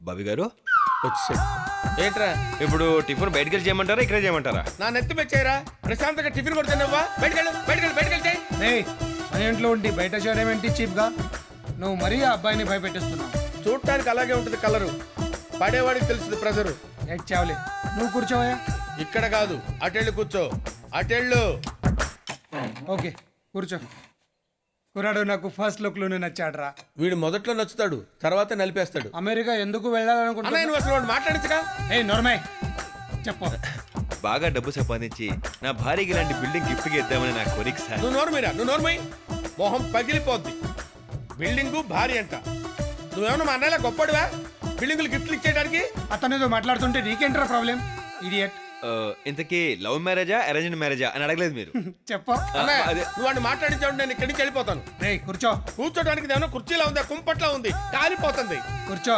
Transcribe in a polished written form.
బాబీ గారు వచ్చేసాడు. ఏంట్రా ఇప్పుడు టిఫిన్ బయటకు వెళ్ళి చేయమంటారా ఇక్కడే చేయమంటారా? నా నెత్తి మెచ్చాయిరా. ప్రశాంతంగా టిఫిన్ కొడుతున్నావా? బయటకెళ్ళి రేయ్ మన ఇంట్లో ఉండి బయట చేయడం ఏంటి చీప్ గా? నువ్వు మరీ ఆ అబ్బాయిని భయపెట్టిస్తున్నావు. చూడటానికి అలాగే ఉంటుంది కలరు, పడేవాడికి తెలుస్తుంది ప్రెజరు. ఎట్ చావలే నువ్వు కూర్చోవయ్యా. ఇక్కడ కాదు, అటెళ్ళు కూర్చో. అటెళ్ళు. ఓకే కూర్చో. కుర్రాడు నాకు ఫస్ట్ లుక్ లోనే నచ్చాడ్రా. వీడు మొదట్లో నచ్చుతాడు, తర్వాత నలిపేస్తాడు. అమెరికా ఎందుకు అన్నయ్య వెళ్ళాలనుకుంటున్నా? నువ్వు అసలు వాడు మాట్లాడించగా. ఏ నోర్మై చెప్పు. బాగా డబ్బు సంపాదించి నా భార్యకి ఇలాంటి బిల్డింగ్ గిఫ్ట్గా ఇద్దామని నా కోరిక సార్. నువ్వు నోర్మై మొహం పగిలిపోద్ది. బిల్డింగు భారీ అంట. నువ్వేమన్నా మా అన్నయ్యలా గొప్పడివా బిల్డింగులు గిఫ్ట్లు ఇచ్చేయడానికి? అతనితో మాట్లాడుతుంటే నీకేంట్రా ప్రాబ్లం? ఇడియట్. ఇంతకీ లవ్ మ్యారేజా అరేంజ్డ్ మ్యారేజా అని అడగలేదు మీరు. చెప్పు. అన్నయ్య, అదే. నువ్వు వాడిని మాట్లాడించావు, నేను ఇక్కడి నుంచి వెళ్ళిపోతాను. రేయ్ కూర్చో. కూర్చోడానికి ఏమన్నా కుర్చీలా ఉందా, కుంపట్లా ఉంది, కాలిపోతుంది. కూర్చో.